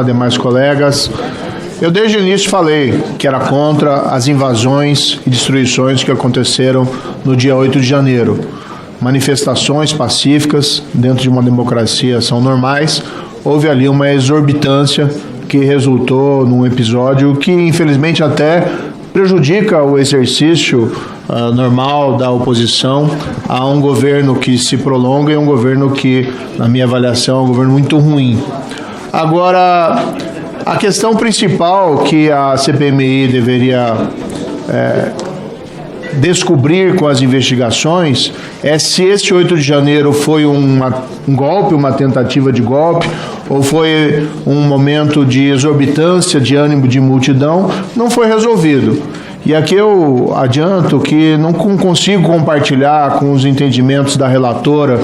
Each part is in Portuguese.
Demais colegas, eu desde o início falei que era contra as invasões e destruições que aconteceram no dia 8 de janeiro. Manifestações pacíficas dentro de uma democracia são normais. Houve ali uma exorbitância que resultou num episódio que infelizmente até prejudica o exercício normal da oposição a um governo que se prolonga e um governo que, na minha avaliação, é um governo muito ruim. Agora, a questão principal que a CPMI deveria descobrir com as investigações é se esse 8 de janeiro foi um golpe, uma tentativa de golpe, ou foi um momento de exorbitância, de ânimo de multidão. Não foi resolvido. E aqui eu adianto que não consigo compartilhar com os entendimentos da relatora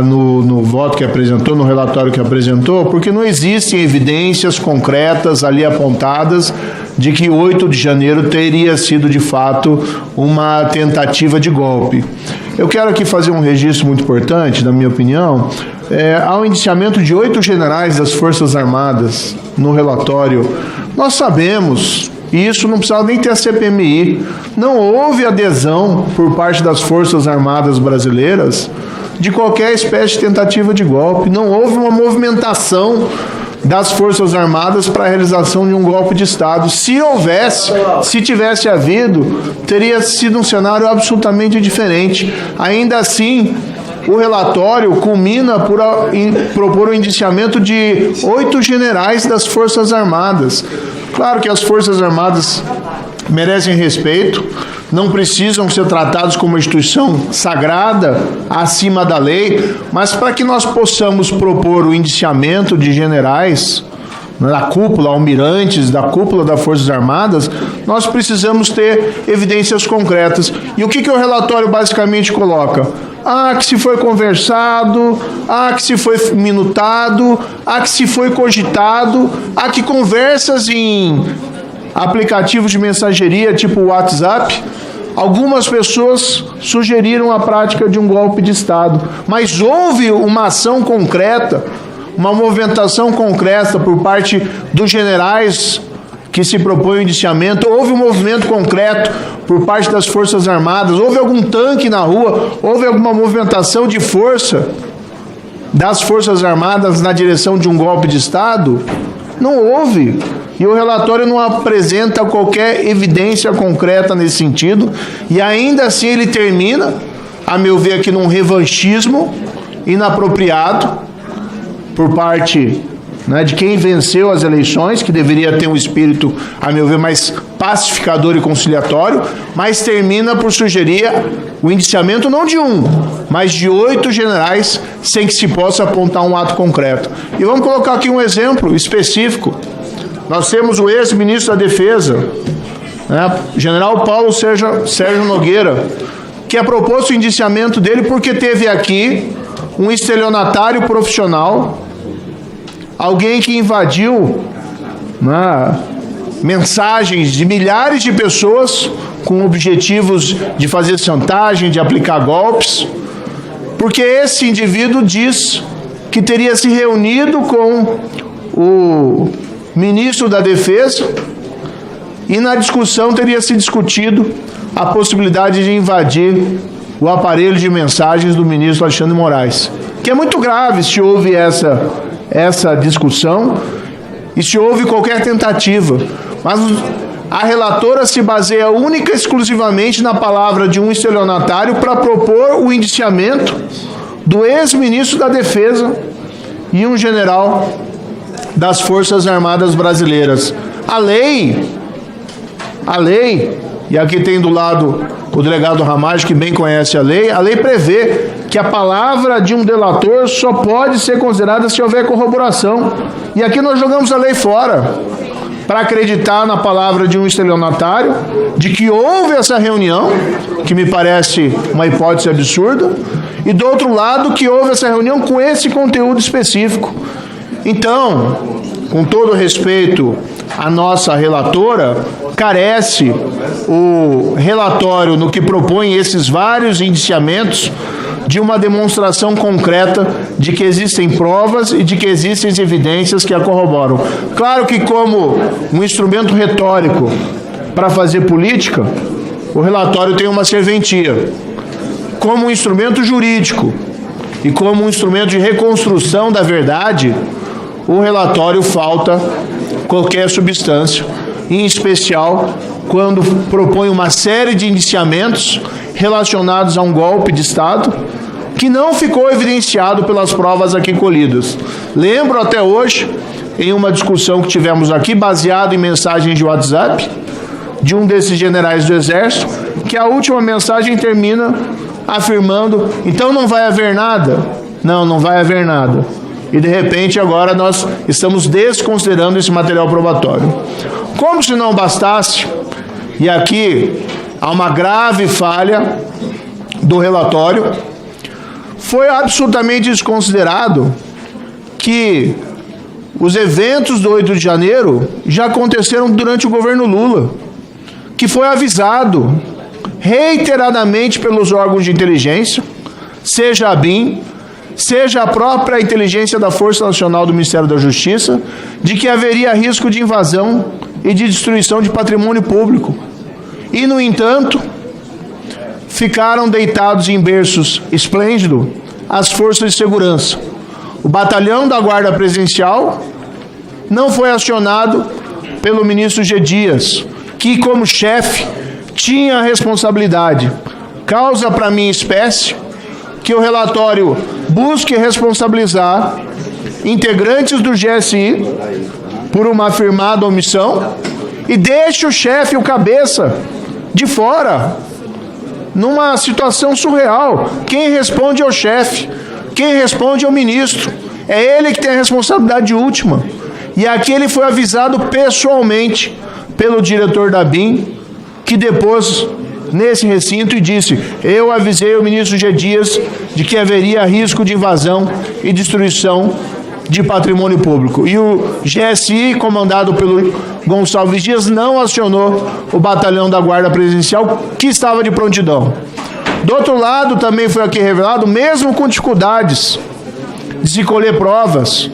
no voto que apresentou, no relatório que apresentou, porque não existem evidências concretas ali apontadas de que 8 de janeiro teria sido de fato uma tentativa de golpe. Eu quero aqui fazer um registro muito importante, na minha opinião, ao indiciamento de 8 generais das Forças Armadas no relatório. Nós sabemos, e isso não precisava nem ter a CPMI, não houve adesão por parte das Forças Armadas brasileiras de qualquer espécie de tentativa de golpe. Não houve uma movimentação das Forças Armadas para a realização de um golpe de Estado. Se houvesse, se tivesse havido, teria sido um cenário absolutamente diferente. Ainda assim, o relatório culmina por propor o indiciamento de 8 generais das Forças Armadas. Claro que as Forças Armadas merecem respeito, não precisam ser tratados como uma instituição sagrada acima da lei, mas para que nós possamos propor o indiciamento de generais da cúpula, almirantes, da cúpula das Forças Armadas, nós precisamos ter evidências concretas. E o que o relatório basicamente coloca? Que se foi conversado, que se foi minutado, que se foi cogitado, que conversas em aplicativos de mensageria tipo WhatsApp, algumas pessoas sugeriram a prática de um golpe de Estado. Mas houve uma ação concreta, uma movimentação concreta por parte dos generais que se propõe o indiciamento, houve um movimento concreto por parte das Forças Armadas, houve algum tanque na rua, houve alguma movimentação de força das Forças Armadas na direção de um golpe de Estado? Não houve. E o relatório não apresenta qualquer evidência concreta nesse sentido, e ainda assim ele termina, a meu ver, aqui num revanchismo inapropriado por parte de quem venceu as eleições, que deveria ter um espírito, a meu ver, mais pacificador e conciliatório, mas termina por sugerir o indiciamento não de mas de 8 generais, sem que se possa apontar um ato concreto. E vamos colocar aqui um exemplo específico. Nós temos o ex-ministro da Defesa, general Paulo Sérgio Nogueira, que é proposto o indiciamento dele porque teve aqui um estelionatário profissional, alguém que invadiu mensagens de milhares de pessoas com objetivos de fazer chantagem, de aplicar golpes, porque esse indivíduo diz que teria se reunido com o ministro da Defesa e na discussão teria se discutido a possibilidade de invadir o aparelho de mensagens do ministro Alexandre de Moraes, que é muito grave se houve essa discussão e se houve qualquer tentativa. Mas a relatora se baseia única e exclusivamente na palavra de um estelionatário para propor o indiciamento do ex-ministro da Defesa e um general das Forças Armadas Brasileiras. A lei, e aqui tem do lado o delegado Ramagem, que bem conhece a lei prevê que a palavra de um delator só pode ser considerada se houver corroboração. E aqui nós jogamos a lei fora para acreditar na palavra de um estelionatário, de que houve essa reunião, que me parece uma hipótese absurda, e do outro lado que houve essa reunião com esse conteúdo específico. Então, com todo respeito à nossa relatora, carece o relatório no que propõe esses vários indiciamentos de uma demonstração concreta de que existem provas e de que existem evidências que a corroboram. Claro que, como um instrumento retórico para fazer política, o relatório tem uma serventia. Como um instrumento jurídico e como um instrumento de reconstrução da verdade, o relatório falta qualquer substância, em especial quando propõe uma série de indiciamentos relacionados a um golpe de Estado que não ficou evidenciado pelas provas aqui colhidas. Lembro até hoje, em uma discussão que tivemos aqui, baseado em mensagens de WhatsApp, de um desses generais do Exército, que a última mensagem termina afirmando: então não vai haver nada? Não, não vai haver nada. E de repente agora nós estamos desconsiderando esse material probatório. Como se não bastasse, e aqui há uma grave falha do relatório, foi absolutamente desconsiderado que os eventos do 8 de janeiro já aconteceram durante o governo Lula, que foi avisado reiteradamente pelos órgãos de inteligência, seja a BIM, seja a própria inteligência da Força Nacional do Ministério da Justiça, de que haveria risco de invasão e de destruição de patrimônio público. E, no entanto, ficaram deitados em berços esplêndidos as forças de segurança. O batalhão da Guarda Presidencial não foi acionado pelo ministro G. Dias, que, como chefe, tinha a responsabilidade. Causa para mim espécie que o relatório busque responsabilizar integrantes do GSI por uma afirmada omissão e deixe o chefe, o cabeça, de fora, numa situação surreal. Quem responde é o chefe, quem responde é o ministro, é ele que tem a responsabilidade última. E aqui ele foi avisado pessoalmente pelo diretor da BIM, que depois nesse recinto e disse: eu avisei o ministro G. Dias de que haveria risco de invasão e destruição de patrimônio público. E o GSI, comandado pelo Gonçalves Dias, não acionou o batalhão da Guarda Presidencial, que estava de prontidão. Do outro lado, também foi aqui revelado, mesmo com dificuldades de se colher provas,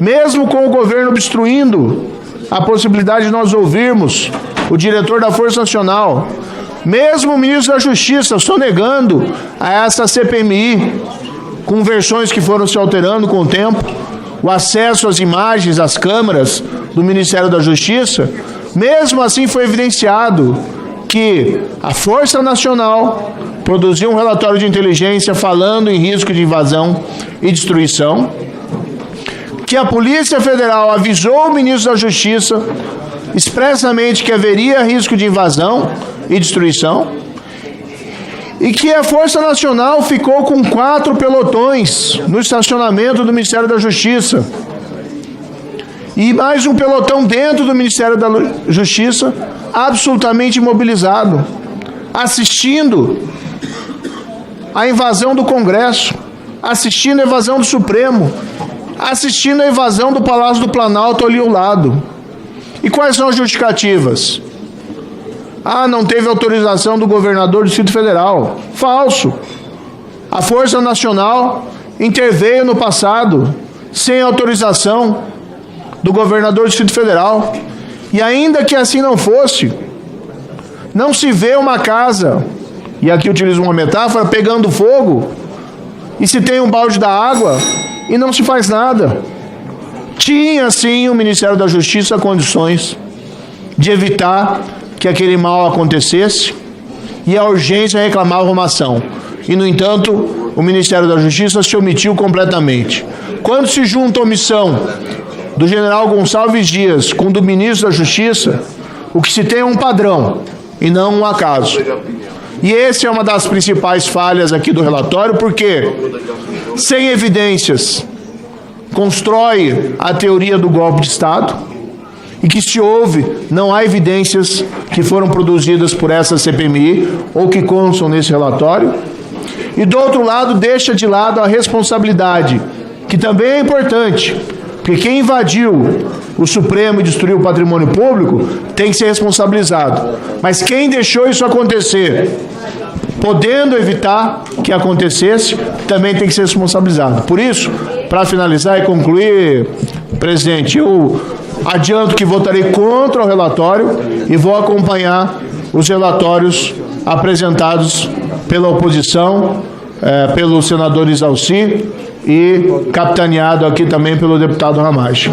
mesmo com o governo obstruindo a possibilidade de nós ouvirmos o diretor da Força Nacional, mesmo o ministro da Justiça sonegando a essa CPMI, com versões que foram se alterando com o tempo, o acesso às imagens, às câmeras do Ministério da Justiça, mesmo assim foi evidenciado que a Força Nacional produziu um relatório de inteligência falando em risco de invasão e destruição, que a Polícia Federal avisou o ministro da Justiça expressamente que haveria risco de invasão e destruição, e que a Força Nacional ficou com 4 pelotões no estacionamento do Ministério da Justiça, e mais um pelotão dentro do Ministério da Justiça, absolutamente imobilizado, assistindo a invasão do Congresso, assistindo a invasão do Supremo, assistindo a invasão do Palácio do Planalto ali ao lado. E quais são as justificativas? Ah, não teve autorização do governador do Distrito Federal. Falso. A Força Nacional interveio no passado sem autorização do governador do Distrito Federal. E ainda que assim não fosse, não se vê uma casa, e aqui utilizo uma metáfora, pegando fogo, e se tem um balde da água e não se faz nada. Tinha sim o Ministério da Justiça condições de evitar que aquele mal acontecesse, e a urgência reclamava uma ação. E, no entanto, o Ministério da Justiça se omitiu completamente. Quando se junta a omissão do general Gonçalves Dias com do ministro da Justiça, o que se tem é um padrão e não um acaso. E essa é uma das principais falhas aqui do relatório, porque sem evidências constrói a teoria do golpe de Estado, e que se houve, não há evidências que foram produzidas por essa CPMI ou que constam nesse relatório. E do outro lado, deixa de lado a responsabilidade, que também é importante, porque quem invadiu o Supremo e destruiu o patrimônio público tem que ser responsabilizado. Mas quem deixou isso acontecer podendo evitar que acontecesse, também tem que ser responsabilizado. Por isso, para finalizar e concluir, presidente, eu adianto que votarei contra o relatório e vou acompanhar os relatórios apresentados pela oposição, pelo senador Isalci e capitaneado aqui também pelo deputado Ramage.